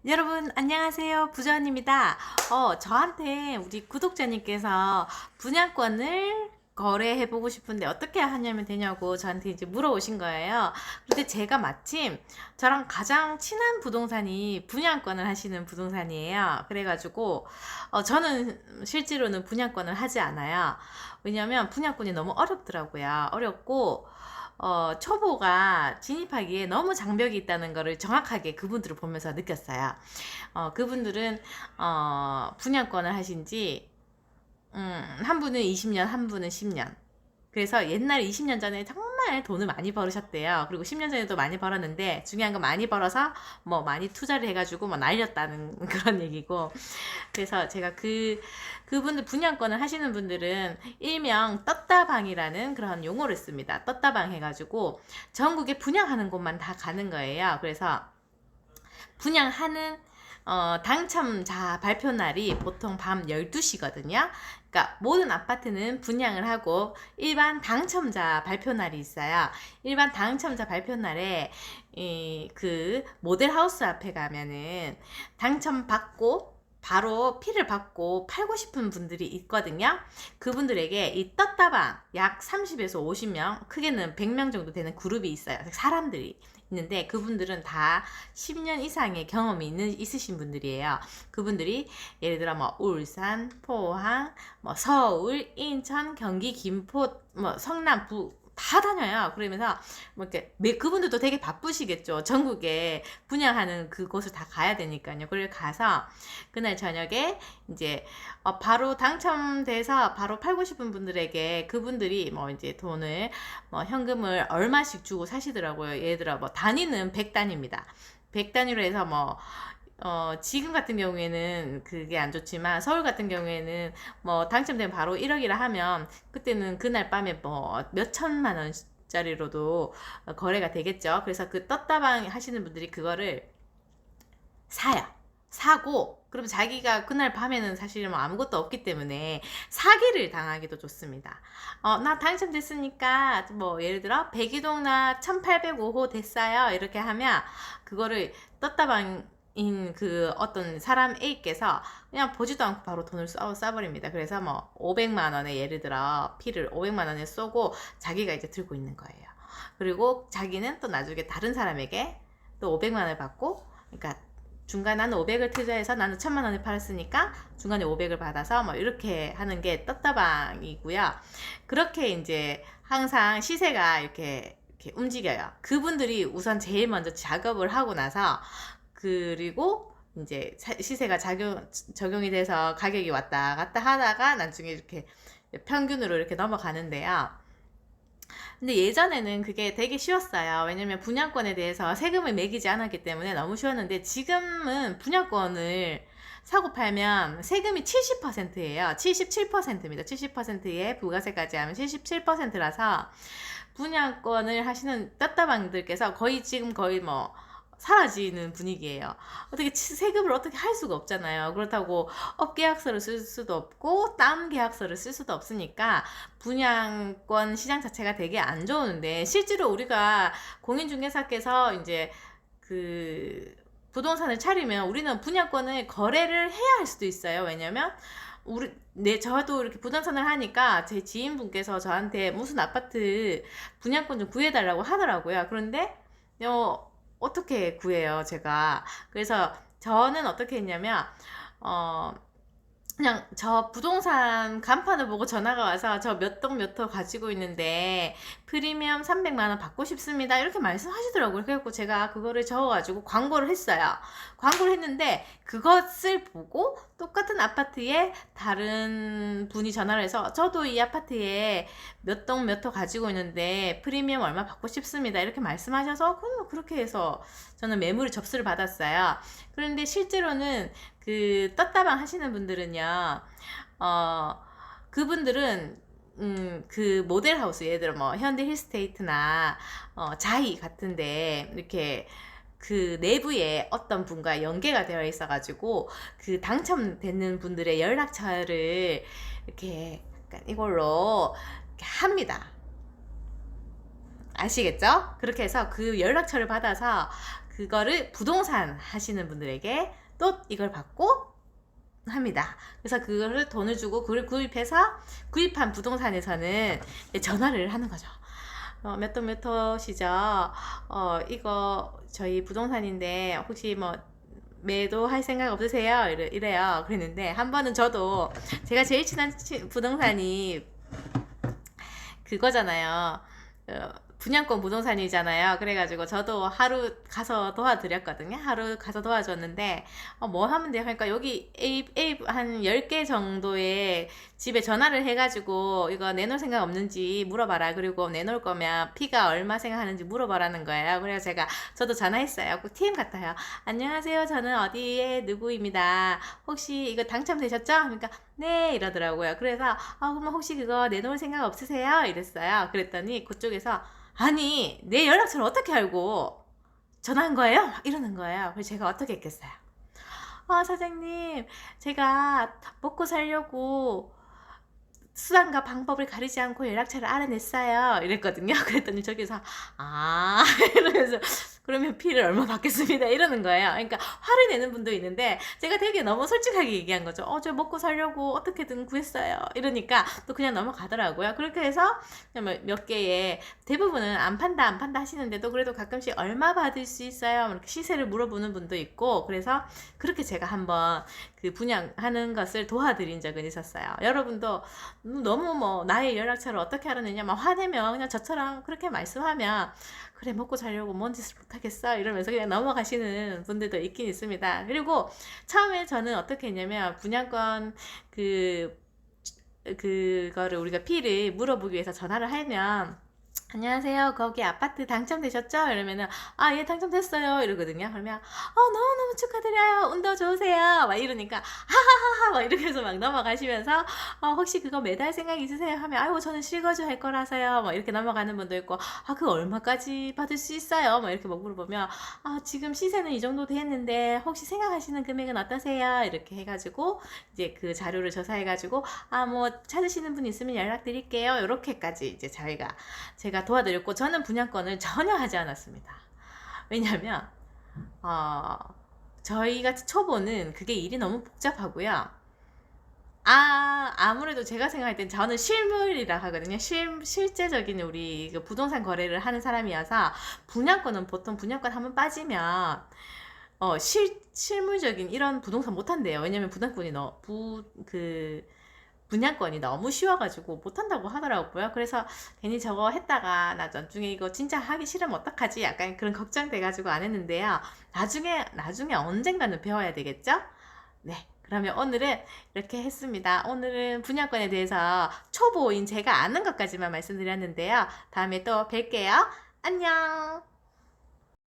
여러분 안녕하세요. 부자원입니다. 저한테 우리 구독자님께서 분양권을 거래해보고 싶은데 어떻게 하냐면 되냐고 저한테 이제 물어오신 거예요. 근데 제가 마침 저랑 가장 친한 부동산이 분양권을 하시는 부동산이에요. 그래가지고 저는 실제로는 분양권을 하지 않아요. 왜냐면 분양권이 너무 어렵더라고요. 어렵고 초보가 진입하기에 너무 장벽이 있다는 것을 정확하게 그분들을 보면서 느꼈어요. 그분들은, 분양권을 하신 지, 한 분은 20년, 한 분은 10년. 그래서 옛날 20년 전에 정말 돈을 많이 벌으셨대요. 그리고 10년 전에도 많이 벌었는데, 중요한 건 많이 벌어서, 뭐, 많이 투자를 해가지고, 뭐, 날렸다는 그런 얘기고. 그래서 제가 그분들 분양권을 하시는 분들은 일명 떴다방이라는 그런 용어를 씁니다. 떴다방 해가지고 전국에 분양하는 곳만 다 가는 거예요. 그래서 분양하는 당첨자 발표 날이 보통 밤 12시거든요. 그러니까 모든 아파트는 분양을 하고 일반 당첨자 발표 날이 있어요. 일반 당첨자 발표 날에 그 모델하우스 앞에 가면은 당첨받고 바로 피를 받고 팔고 싶은 분들이 있거든요. 그분들에게 이 떴다방 약 30에서 50명, 크게는 100명 정도 되는 그룹이 있어요. 사람들이 있는데 그분들은 다 10년 이상의 경험이 있으신 분들이에요. 그분들이 예를 들어 뭐 울산, 포항, 뭐 서울, 인천, 경기, 김포, 뭐 성남, 다 다녀요. 그러면서 뭐 이렇게 그분들도 되게 바쁘시겠죠. 전국에 분양하는 그곳을 다 가야 되니까요. 그걸 가서 그날 저녁에 이제 바로 당첨돼서 바로 팔고 싶은 분들에게 그분들이 뭐 이제 돈을 뭐 현금을 얼마씩 주고 사시더라고요. 예를 들어 뭐 단위는 100단입니다. 100단위로 해서 뭐 지금 같은 경우에는 그게 안 좋지만 서울 같은 경우에는 뭐 당첨되면 바로 1억이라 하면 그때는 그날 밤에 뭐 몇 천만 원짜리로도 거래가 되겠죠. 그래서 그 떴다방 하시는 분들이 그거를 사요. 사고 그럼 자기가 그날 밤에는 사실 뭐 아무것도 없기 때문에 사기를 당하기도 좋습니다. 나 당첨됐으니까 뭐 예를 들어 백이동 나 1805호 됐어요. 이렇게 하면 그거를 떴다방 인 그 어떤 사람 A께서 그냥 보지도 않고 바로 돈을 쏴버립니다. 그래서 뭐 500만 원에 예를 들어 피를 500만 원에 쏘고 자기가 이제 들고 있는 거예요. 그리고 자기는 또 나중에 다른 사람에게 또 500만 원을 받고, 그러니까 중간 나는 500을 투자해서 나는 1000만 원에 팔았으니까 중간에 500을 받아서 뭐 이렇게 하는 게 떴다방이고요. 그렇게 이제 항상 시세가 이렇게 움직여요. 그분들이 우선 제일 먼저 작업을 하고 나서 그리고 이제 시세가 적용이 돼서 가격이 왔다 갔다 하다가 나중에 이렇게 평균으로 이렇게 넘어가는데요. 근데 예전에는 그게 되게 쉬웠어요. 왜냐면 분양권에 대해서 세금을 매기지 않았기 때문에 너무 쉬웠는데 지금은 분양권을 사고 팔면 세금이 70%예요. 77%입니다. 70%에 부가세까지 하면 77%라서 분양권을 하시는 떴다방들께서 거의 뭐 사라지는 분위기예요. 어떻게 세금을 어떻게 할 수가 없잖아요. 그렇다고 업 계약서를 쓸 수도 없고 다운 계약서를 쓸 수도 없으니까 분양권 시장 자체가 되게 안 좋은데 실제로 우리가 공인중개사께서 이제 그 부동산을 차리면 우리는 분양권을 거래를 해야 할 수도 있어요. 왜냐면 저도 이렇게 부동산을 하니까 제 지인분께서 저한테 무슨 아파트 분양권 좀 구해달라고 하더라고요. 그런데 어떻게 구해요, 제가. 그래서 저는 어떻게 했냐면, 그냥 저 부동산 간판을 보고 전화가 와서 저 몇 동 몇 호 가지고 있는데 프리미엄 300만 원 받고 싶습니다. 이렇게 말씀하시더라고요. 그래갖고 제가 그거를 적어가지고 광고를 했어요. 광고를 했는데 그것을 보고 똑같은 아파트에 다른 분이 전화를 해서 저도 이 아파트에 몇 동 몇 호 가지고 있는데 프리미엄 얼마 받고 싶습니다. 이렇게 말씀하셔서 그렇게 해서 저는 매물을 접수를 받았어요. 그런데 실제로는 그 떴다방 하시는 분들은요, 그분들은 그 모델하우스 예를 들어 뭐 현대 힐스테이트나 자이 같은데 이렇게 그 내부에 어떤 분과 연계가 되어 있어가지고 그 당첨되는 분들의 연락처를 이렇게 약간 이걸로 이렇게 합니다. 아시겠죠? 그렇게 해서 그 연락처를 받아서 그거를 부동산 하시는 분들에게 또 이걸 받고 합니다. 그래서 그거를 돈을 주고 그걸 구입해서 구입한 부동산에서는 전화를 하는 거죠. 몇 도 몇 호시죠? 이거 저희 부동산인데 혹시 뭐 매도할 생각 없으세요? 이래요. 그랬는데 한 번은 저도 제가 제일 친한 부동산이 그거잖아요. 분양권 부동산이잖아요. 그래가지고 저도 하루 가서 도와드렸거든요. 하루 가서 도와줬는데 뭐 하면 돼요? 그러니까 여기 A 한 10개 정도의 집에 전화를 해가지고 이거 내놓을 생각 없는지 물어봐라. 그리고 내놓을 거면 피가 얼마 생각하는지 물어봐라는 거예요. 그래서 저도 전화했어요. 꼭 TM 같아요. 안녕하세요. 저는 어디에 누구입니다. 혹시 이거 당첨되셨죠? 그러니까 네 이러더라고요. 그래서 그럼 혹시 그거 내놓을 생각 없으세요? 이랬어요. 그랬더니 그쪽에서 아니 내 연락처를 어떻게 알고 전화한 거예요? 막 이러는 거예요. 그래서 제가 어떻게 했겠어요? 사장님 제가 먹고 살려고 수단과 방법을 가리지 않고 연락처를 알아냈어요. 이랬거든요. 그랬더니 저기서 이러면서 그러면 피를 얼마 받겠습니다. 이러는 거예요. 그러니까 화를 내는 분도 있는데 제가 되게 너무 솔직하게 얘기한 거죠. 저 먹고 살려고 어떻게든 구했어요. 이러니까 또 그냥 넘어가더라고요. 그렇게 해서 몇 개의 대부분은 안 판다 하시는데도 그래도 가끔씩 얼마 받을 수 있어요. 이렇게 시세를 물어보는 분도 있고 그래서 그렇게 제가 한번 그 분양하는 것을 도와드린 적은 있었어요. 여러분도 너무 뭐 나의 연락처를 어떻게 알아내냐 막 화내면 그냥 저처럼 그렇게 말씀하면 그래 먹고 살려고 뭔 짓을 못하겠어 이러면서 그냥 넘어가시는 분들도 있긴 있습니다. 그리고 처음에 저는 어떻게 했냐면 분양권 그거를 우리가 피를 물어보기 위해서 전화를 하면 안녕하세요. 거기 아파트 당첨되셨죠? 이러면은 예 당첨됐어요 이러거든요. 그러면 너무너무 축하드려요. 운도 좋으세요. 막 이러니까 하하하하 막 이렇게 해서 막 넘어가시면서 혹시 그거 매달 생각 있으세요? 하면 아이고 저는 실거주 할 거라서요. 막 이렇게 넘어가는 분도 있고 그거 얼마까지 받을 수 있어요? 막 이렇게 막 물어보면 지금 시세는 이 정도 됐는데 혹시 생각하시는 금액은 어떠세요? 이렇게 해가지고 이제 그 자료를 조사해가지고 뭐 찾으시는 분 있으면 연락드릴게요. 이렇게까지 이제 제가 도와드렸고 저는 분양권을 전혀 하지 않았습니다. 왜냐하면 저희 같이 초보는 그게 일이 너무 복잡하고요. 아무래도 제가 생각할 땐 저는 실물이라 하거든요. 실제적인 우리 그 부동산 거래를 하는 사람이어서 분양권은 보통 분양권 한번 빠지면 실물적인 이런 부동산 못 한대요. 왜냐면 분양권이 너무 쉬워가지고 못한다고 하더라고요. 그래서 괜히 저거 했다가 나중에 이거 진짜 하기 싫으면 어떡하지? 약간 그런 걱정돼가지고 안 했는데요. 나중에 언젠가는 배워야 되겠죠? 네. 그러면 오늘은 이렇게 했습니다. 오늘은 분양권에 대해서 초보인 제가 아는 것까지만 말씀드렸는데요. 다음에 또 뵐게요. 안녕!